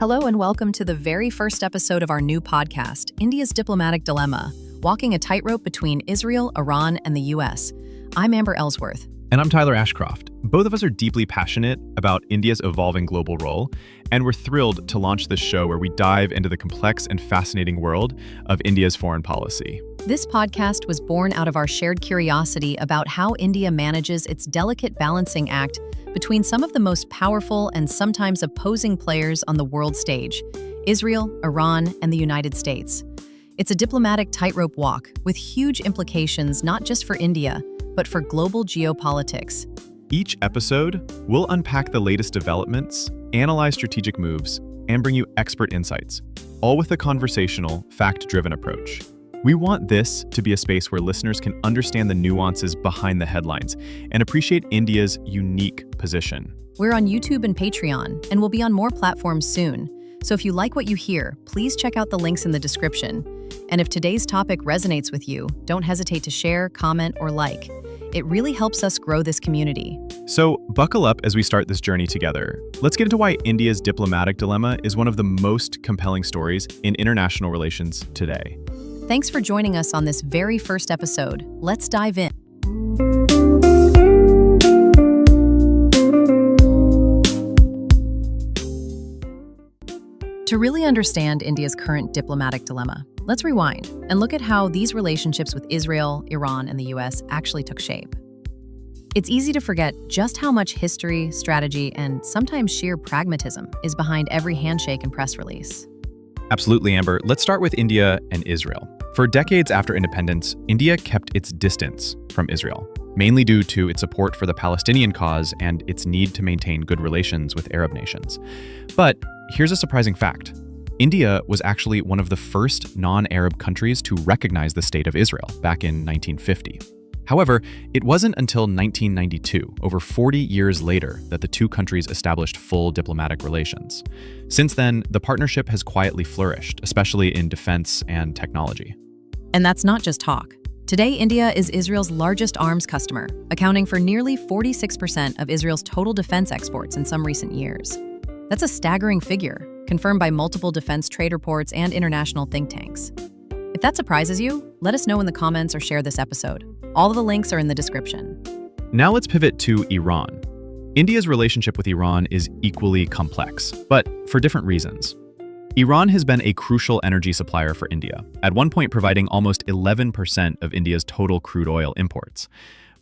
Hello and welcome to the very first episode of our new podcast, India's Diplomatic Dilemma, walking a tightrope between Israel, Iran, and the US. I'm Amber Ellsworth. And I'm Tyler Ashcroft. Both of us are deeply passionate about India's evolving global role, and we're thrilled to launch this show where we dive into the complex and fascinating world of India's foreign policy. This podcast was born out of our shared curiosity about how India manages its delicate balancing act between some of the most powerful and sometimes opposing players on the world stage, Israel, Iran, and the United States. It's a diplomatic tightrope walk with huge implications not just for India, but for global geopolitics. Each episode, we'll unpack the latest developments, analyze strategic moves, and bring you expert insights, all with a conversational, fact-driven approach. We want this to be a space where listeners can understand the nuances behind the headlines and appreciate India's unique position. We're on YouTube and Patreon, and we'll be on more platforms soon. So if you like what you hear, please check out the links in the description. And if today's topic resonates with you, don't hesitate to share, comment, or like. It really helps us grow this community. So buckle up as we start this journey together. Let's get into why India's diplomatic dilemma is one of the most compelling stories in international relations today. Thanks for joining us on this very first episode. Let's dive in. To really understand India's current diplomatic dilemma, let's rewind and look at how these relationships with Israel, Iran, and the US actually took shape. It's easy to forget just how much history, strategy, and sometimes sheer pragmatism is behind every handshake and press release. Absolutely, Amber. Let's start with India and Israel. For decades after independence, India kept its distance from Israel, mainly due to its support for the Palestinian cause and its need to maintain good relations with Arab nations. But here's a surprising fact. India was actually one of the first non-Arab countries to recognize the State of Israel back in 1950. However, it wasn't until 1992, over 40 years later, that the two countries established full diplomatic relations. Since then, the partnership has quietly flourished, especially in defense and technology. And that's not just talk. Today, India is Israel's largest arms customer, accounting for nearly 46% of Israel's total defense exports in some recent years. That's a staggering figure, confirmed by multiple defense trade reports and international think tanks. If that surprises you, let us know in the comments or share this episode. All of the links are in the description. Now let's pivot to Iran. India's relationship with Iran is equally complex, but for different reasons. Iran has been a crucial energy supplier for India, at one point providing almost 11% of India's total crude oil imports.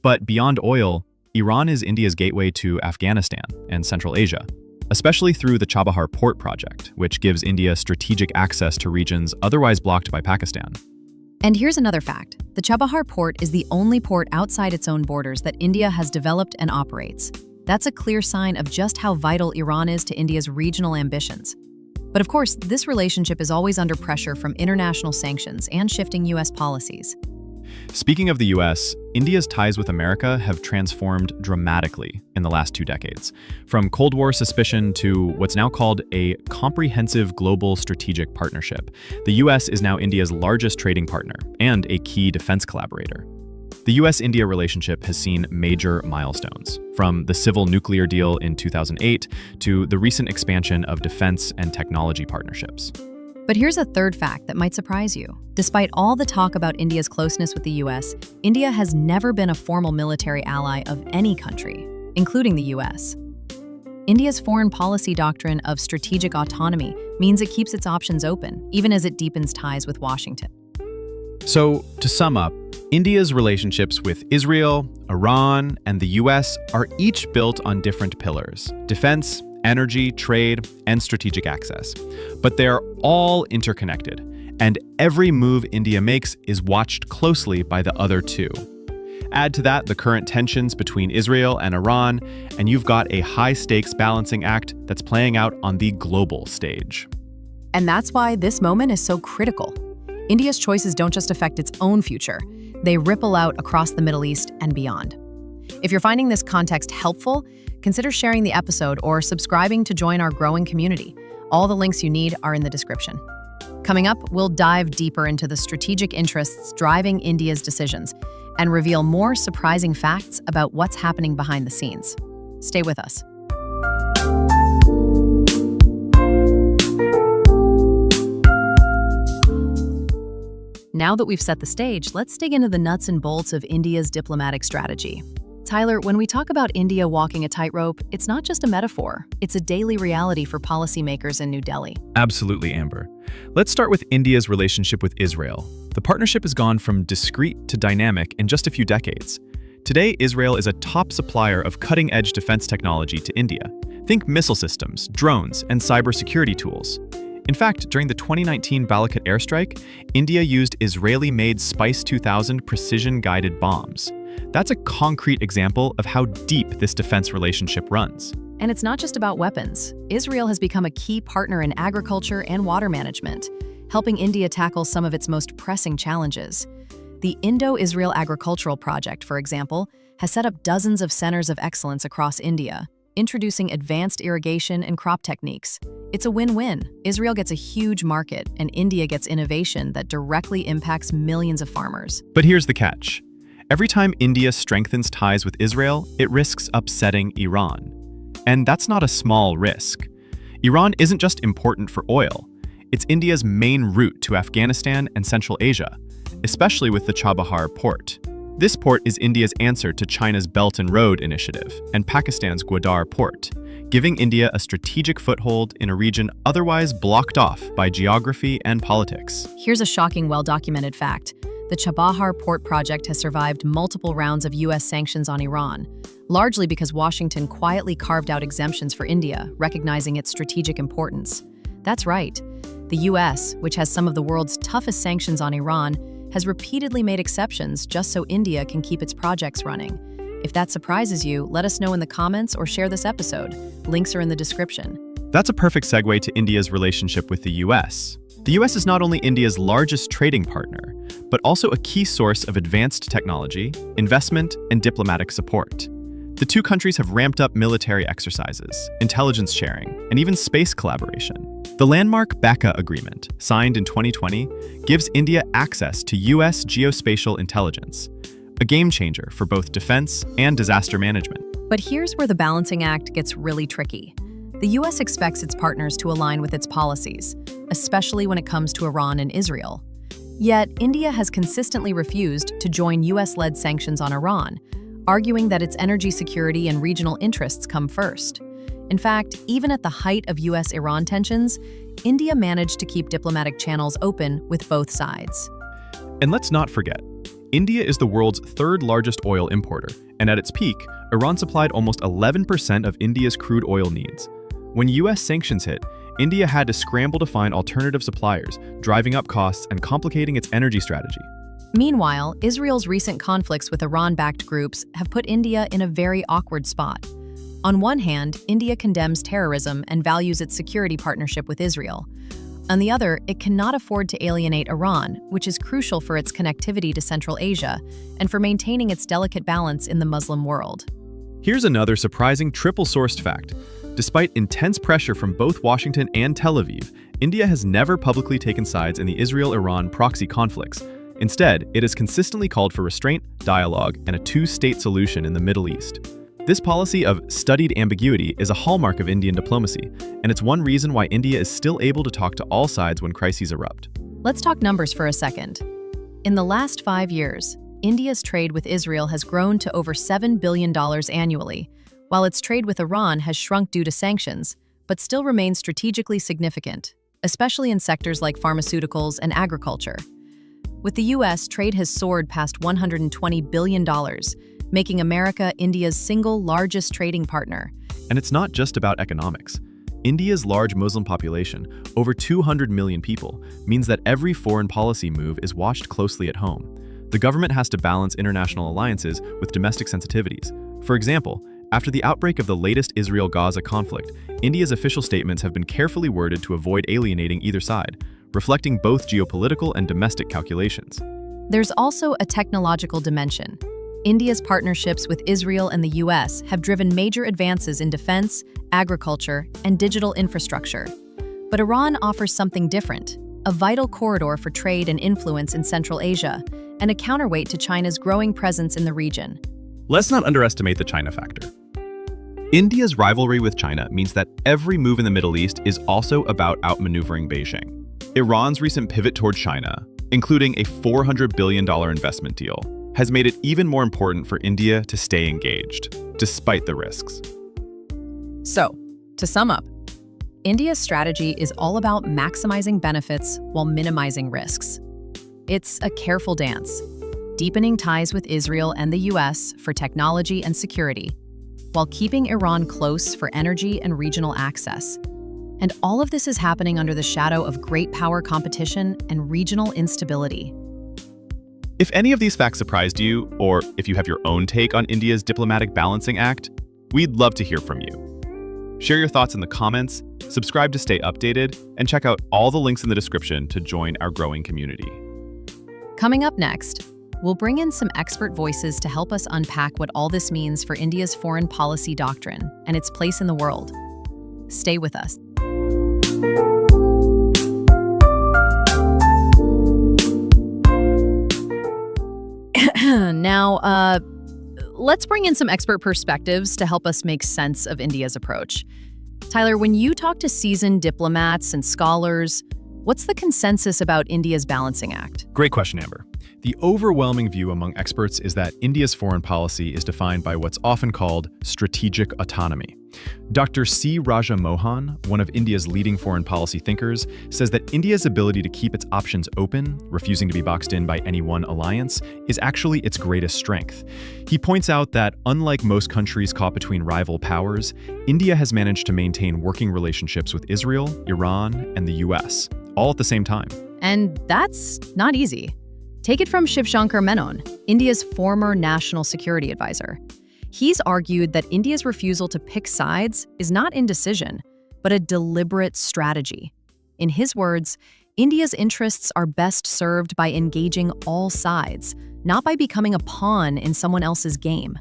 But beyond oil, Iran is India's gateway to Afghanistan and Central Asia, especially through the Chabahar Port project, which gives India strategic access to regions otherwise blocked by Pakistan. And here's another fact. The Chabahar Port is the only port outside its own borders that India has developed and operates. That's a clear sign of just how vital Iran is to India's regional ambitions. But of course, this relationship is always under pressure from international sanctions and shifting US policies. Speaking of the US, India's ties with America have transformed dramatically in the last 2 decades, from Cold War suspicion to what's now called a comprehensive global strategic partnership. The US is now India's largest trading partner and a key defense collaborator. The US-India relationship has seen major milestones, from the civil nuclear deal in 2008 to the recent expansion of defense and technology partnerships. But here's a third fact that might surprise you. Despite all the talk about India's closeness with the US, India has never been a formal military ally of any country, including the US. India's foreign policy doctrine of strategic autonomy means it keeps its options open, even as it deepens ties with Washington. So, to sum up, India's relationships with Israel, Iran, and the US are each built on different pillars: defense, energy, trade, and strategic access. But they're all interconnected, and every move India makes is watched closely by the other two. Add to that the current tensions between Israel and Iran, and you've got a high-stakes balancing act that's playing out on the global stage. And that's why this moment is so critical. India's choices don't just affect its own future, they ripple out across the Middle East and beyond. If you're finding this context helpful, consider sharing the episode or subscribing to join our growing community. All the links you need are in the description. Coming up, we'll dive deeper into the strategic interests driving India's decisions and reveal more surprising facts about what's happening behind the scenes. Stay with us. Now that we've set the stage, let's dig into the nuts and bolts of India's diplomatic strategy. Tyler, when we talk about India walking a tightrope, it's not just a metaphor. It's a daily reality for policymakers in New Delhi. Absolutely, Amber. Let's start with India's relationship with Israel. The partnership has gone from discrete to dynamic in just a few decades. Today, Israel is a top supplier of cutting-edge defense technology to India. Think missile systems, drones, and cybersecurity tools. In fact, during the 2019 Balakot airstrike, India used Israeli-made Spice 2000 precision-guided bombs. That's a concrete example of how deep this defense relationship runs. And it's not just about weapons. Israel has become a key partner in agriculture and water management, helping India tackle some of its most pressing challenges. The Indo-Israel Agricultural Project, for example, has set up dozens of centers of excellence across India, introducing advanced irrigation and crop techniques. It's a win-win. Israel gets a huge market, and India gets innovation that directly impacts millions of farmers. But here's the catch. Every time India strengthens ties with Israel, it risks upsetting Iran. And that's not a small risk. Iran isn't just important for oil. It's India's main route to Afghanistan and Central Asia, especially with the Chabahar Port. This port is India's answer to China's Belt and Road Initiative and Pakistan's Gwadar Port, giving India a strategic foothold in a region otherwise blocked off by geography and politics. Here's a shocking, well-documented fact. The Chabahar Port project has survived multiple rounds of U.S. sanctions on Iran, largely because Washington quietly carved out exemptions for India, recognizing its strategic importance. That's right. The U.S., which has some of the world's toughest sanctions on Iran, has repeatedly made exceptions just so India can keep its projects running. If that surprises you, let us know in the comments or share this episode. Links are in the description. That's a perfect segue to India's relationship with the U.S. The U.S. is not only India's largest trading partner, but also a key source of advanced technology, investment, and diplomatic support. The two countries have ramped up military exercises, intelligence sharing, and even space collaboration. The landmark BACA agreement, signed in 2020, gives India access to U.S. geospatial intelligence, a game changer for both defense and disaster management. But here's where the balancing act gets really tricky. The U.S. expects its partners to align with its policies, especially when it comes to Iran and Israel. Yet, India has consistently refused to join U.S.-led sanctions on Iran, arguing that its energy security and regional interests come first. In fact, even at the height of U.S.-Iran tensions, India managed to keep diplomatic channels open with both sides. And let's not forget, India is the world's third largest oil importer, and at its peak, Iran supplied almost 11% of India's crude oil needs. When U.S. sanctions hit, India had to scramble to find alternative suppliers, driving up costs and complicating its energy strategy. Meanwhile, Israel's recent conflicts with Iran-backed groups have put India in a very awkward spot. On one hand, India condemns terrorism and values its security partnership with Israel. On the other, it cannot afford to alienate Iran, which is crucial for its connectivity to Central Asia and for maintaining its delicate balance in the Muslim world. Here's another surprising triple-sourced fact. Despite intense pressure from both Washington and Tel Aviv, India has never publicly taken sides in the Israel-Iran proxy conflicts. Instead, it has consistently called for restraint, dialogue, and a two-state solution in the Middle East. This policy of studied ambiguity is a hallmark of Indian diplomacy, and it's one reason why India is still able to talk to all sides when crises erupt. Let's talk numbers for a second. In the last 5 years, India's trade with Israel has grown to over $7 billion annually, while its trade with Iran has shrunk due to sanctions, but still remains strategically significant, especially in sectors like pharmaceuticals and agriculture. With the U.S., trade has soared past $120 billion, making America India's single largest trading partner. And it's not just about economics. India's large Muslim population, over 200 million people, means that every foreign policy move is watched closely at home. The government has to balance international alliances with domestic sensitivities. For example, after the outbreak of the latest Israel-Gaza conflict, India's official statements have been carefully worded to avoid alienating either side, reflecting both geopolitical and domestic calculations. There's also a technological dimension. India's partnerships with Israel and the U.S. have driven major advances in defense, agriculture, and digital infrastructure. But Iran offers something different, a vital corridor for trade and influence in Central Asia, and a counterweight to China's growing presence in the region. Let's not underestimate the China factor. India's rivalry with China means that every move in the Middle East is also about outmaneuvering Beijing. Iran's recent pivot toward China, including a $400 billion investment deal, has made it even more important for India to stay engaged, despite the risks. So, to sum up, India's strategy is all about maximizing benefits while minimizing risks. It's a careful dance, deepening ties with Israel and the US for technology and security, while keeping Iran close for energy and regional access. And all of this is happening under the shadow of great power competition and regional instability. If any of these facts surprised you, or if you have your own take on India's diplomatic balancing act, we'd love to hear from you. Share your thoughts in the comments, subscribe to stay updated, and check out all the links in the description to join our growing community. Coming up next, we'll bring in some expert voices to help us unpack what all this means for India's foreign policy doctrine and its place in the world. Stay with us. Now, let's bring in some expert perspectives to help us make sense of India's approach. Tyler, when you talk to seasoned diplomats and scholars, what's the consensus about India's balancing act? Great question, Amber. The overwhelming view among experts is that India's foreign policy is defined by what's often called strategic autonomy. Dr. C. Raja Mohan, one of India's leading foreign policy thinkers, says that India's ability to keep its options open, refusing to be boxed in by any one alliance, is actually its greatest strength. He points out that, unlike most countries caught between rival powers, India has managed to maintain working relationships with Israel, Iran, and the US, all at the same time. And that's not easy. Take it from Shiv Shankar Menon, India's former national security advisor. He's argued that India's refusal to pick sides is not indecision, but a deliberate strategy. In his words, India's interests are best served by engaging all sides, not by becoming a pawn in someone else's game.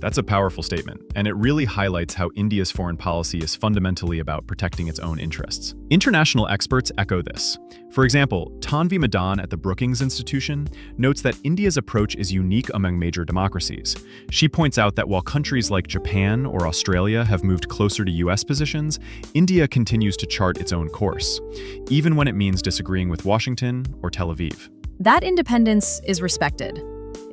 That's a powerful statement, and it really highlights how India's foreign policy is fundamentally about protecting its own interests. International experts echo this. For example, Tanvi Madan at the Brookings Institution notes that India's approach is unique among major democracies. She points out that while countries like Japan or Australia have moved closer to US positions, India continues to chart its own course, even when it means disagreeing with Washington or Tel Aviv. That independence is respected,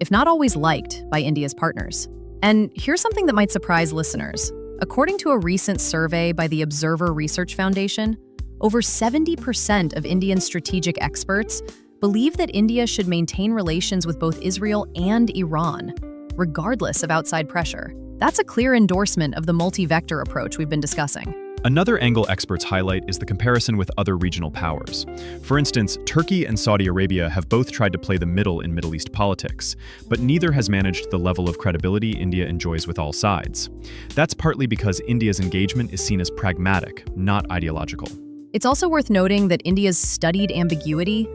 if not always liked, by India's partners. And here's something that might surprise listeners. According to a recent survey by the Observer Research Foundation, over 70% of Indian strategic experts believe that India should maintain relations with both Israel and Iran, regardless of outside pressure. That's a clear endorsement of the multi-vector approach we've been discussing. Another angle experts highlight is the comparison with other regional powers. For instance, Turkey and Saudi Arabia have both tried to play the middle in Middle East politics, but neither has managed the level of credibility India enjoys with all sides. That's partly because India's engagement is seen as pragmatic, not ideological. It's also worth noting that India's studied ambiguity,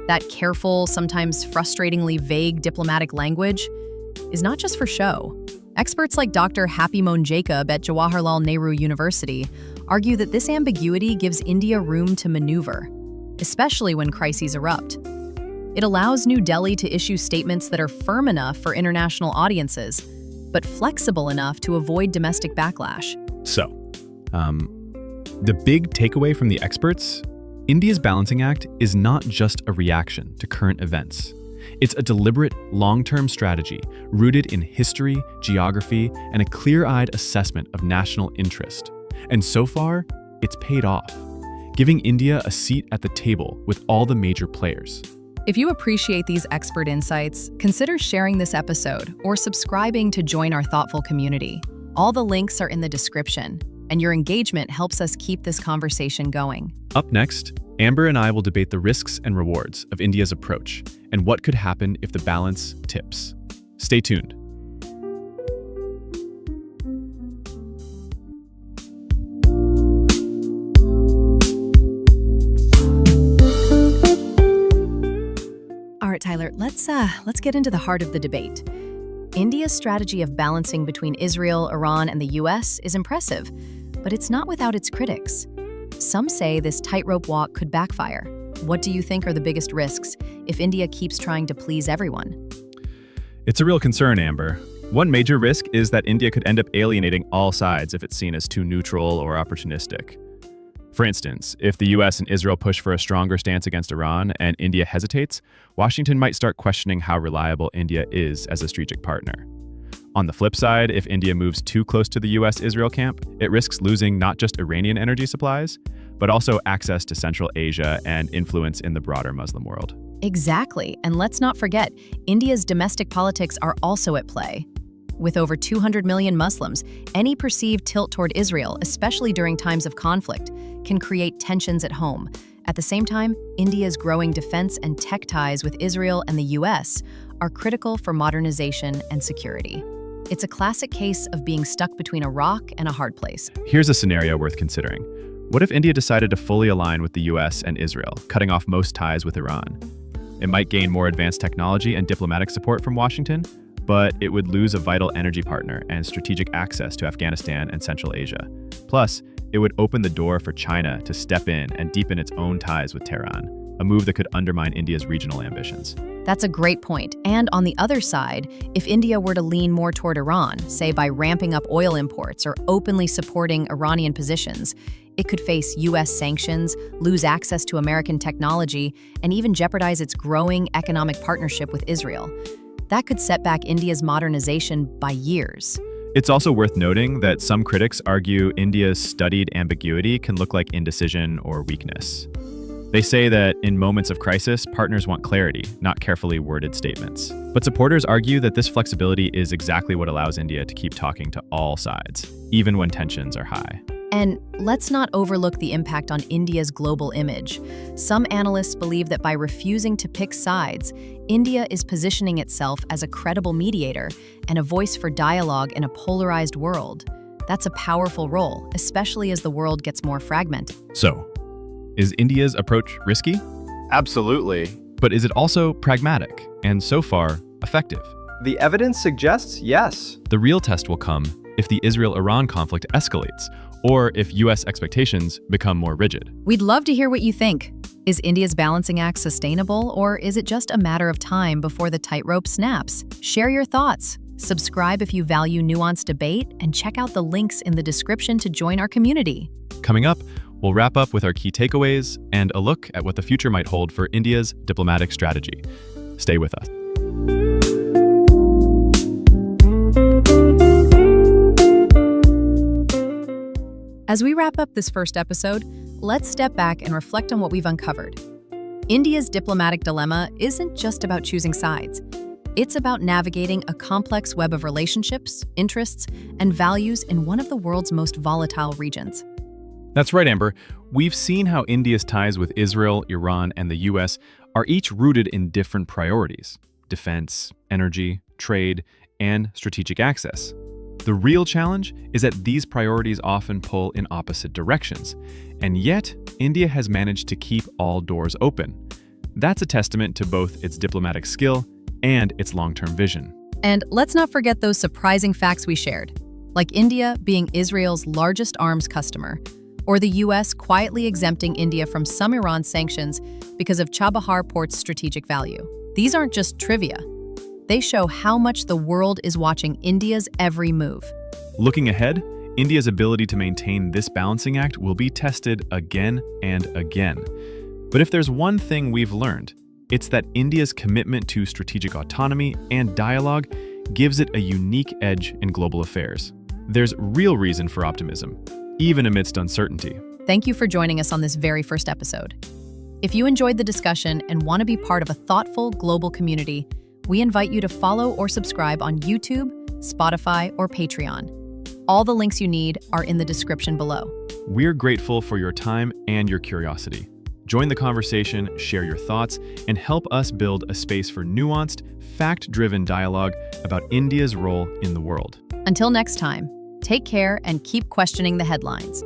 that careful, sometimes frustratingly vague diplomatic language, is not just for show. Experts like Dr. Happy Moan Jacob at Jawaharlal Nehru University argue that this ambiguity gives India room to maneuver, especially when crises erupt. It allows New Delhi to issue statements that are firm enough for international audiences, but flexible enough to avoid domestic backlash. So, the big takeaway from the experts, India's balancing act is not just a reaction to current events. It's a deliberate, long-term strategy rooted in history, geography, and a clear-eyed assessment of national interest. And so far, it's paid off, giving India a seat at the table with all the major players. If you appreciate these expert insights, consider sharing this episode or subscribing to join our thoughtful community. All the links are in the description, and your engagement helps us keep this conversation going. Up next, Amber and I will debate the risks and rewards of India's approach and what could happen if the balance tips. Stay tuned. All right, Tyler, let's get into the heart of the debate. India's strategy of balancing between Israel, Iran, and the US is impressive, but it's not without its critics. Some say this tightrope walk could backfire. What do you think are the biggest risks if India keeps trying to please everyone? It's a real concern, Amber. One major risk is that India could end up alienating all sides if it's seen as too neutral or opportunistic. For instance, if the US and Israel push for a stronger stance against Iran and India hesitates, Washington might start questioning how reliable India is as a strategic partner. On the flip side, if India moves too close to the US-Israel camp, it risks losing not just Iranian energy supplies, but also access to Central Asia and influence in the broader Muslim world. Exactly. And let's not forget, India's domestic politics are also at play. With over 200 million Muslims, any perceived tilt toward Israel, especially during times of conflict, can create tensions at home. At the same time, India's growing defense and tech ties with Israel and the US are critical for modernization and security. It's a classic case of being stuck between a rock and a hard place. Here's a scenario worth considering. What if India decided to fully align with the US and Israel, cutting off most ties with Iran? It might gain more advanced technology and diplomatic support from Washington, but it would lose a vital energy partner and strategic access to Afghanistan and Central Asia. Plus, it would open the door for China to step in and deepen its own ties with Tehran, a move that could undermine India's regional ambitions. That's a great point. And on the other side, if India were to lean more toward Iran, say by ramping up oil imports or openly supporting Iranian positions, it could face US sanctions, lose access to American technology, and even jeopardize its growing economic partnership with Israel. That could set back India's modernization by years. It's also worth noting that some critics argue India's studied ambiguity can look like indecision or weakness. They say that in moments of crisis, partners want clarity, not carefully worded statements. But supporters argue that this flexibility is exactly what allows India to keep talking to all sides, even when tensions are high. And let's not overlook the impact on India's global image. Some analysts believe that by refusing to pick sides, India is positioning itself as a credible mediator and a voice for dialogue in a polarized world. That's a powerful role, especially as the world gets more fragmented. So, is India's approach risky? Absolutely. But is it also pragmatic and so far effective? The evidence suggests yes. The real test will come if the Israel-Iran conflict escalates or if US expectations become more rigid. We'd love to hear what you think. Is India's balancing act sustainable, or is it just a matter of time before the tightrope snaps? Share your thoughts. Subscribe if you value nuanced debate, and check out the links in the description to join our community. Coming up, we'll wrap up with our key takeaways and a look at what the future might hold for India's diplomatic strategy. Stay with us. As we wrap up this first episode, let's step back and reflect on what we've uncovered. India's diplomatic dilemma isn't just about choosing sides. It's about navigating a complex web of relationships, interests, and values in one of the world's most volatile regions. That's right, Amber. We've seen how India's ties with Israel, Iran, and the US are each rooted in different priorities: defense, energy, trade, and strategic access. The real challenge is that these priorities often pull in opposite directions, and yet India has managed to keep all doors open. That's a testament to both its diplomatic skill and its long-term vision. And let's not forget those surprising facts we shared, like India being Israel's largest arms customer, or the US quietly exempting India from some Iran sanctions because of Chabahar Port's strategic value. These aren't just trivia. They show how much the world is watching India's every move. Looking ahead, India's ability to maintain this balancing act will be tested again and again. But if there's one thing we've learned, it's that India's commitment to strategic autonomy and dialogue gives it a unique edge in global affairs. There's real reason for optimism, even amidst uncertainty. Thank you for joining us on this very first episode. If you enjoyed the discussion and want to be part of a thoughtful global community, we invite you to follow or subscribe on YouTube, Spotify, or Patreon. All the links you need are in the description below. We're grateful for your time and your curiosity. Join the conversation, share your thoughts, and help us build a space for nuanced, fact-driven dialogue about India's role in the world. Until next time, take care and keep questioning the headlines.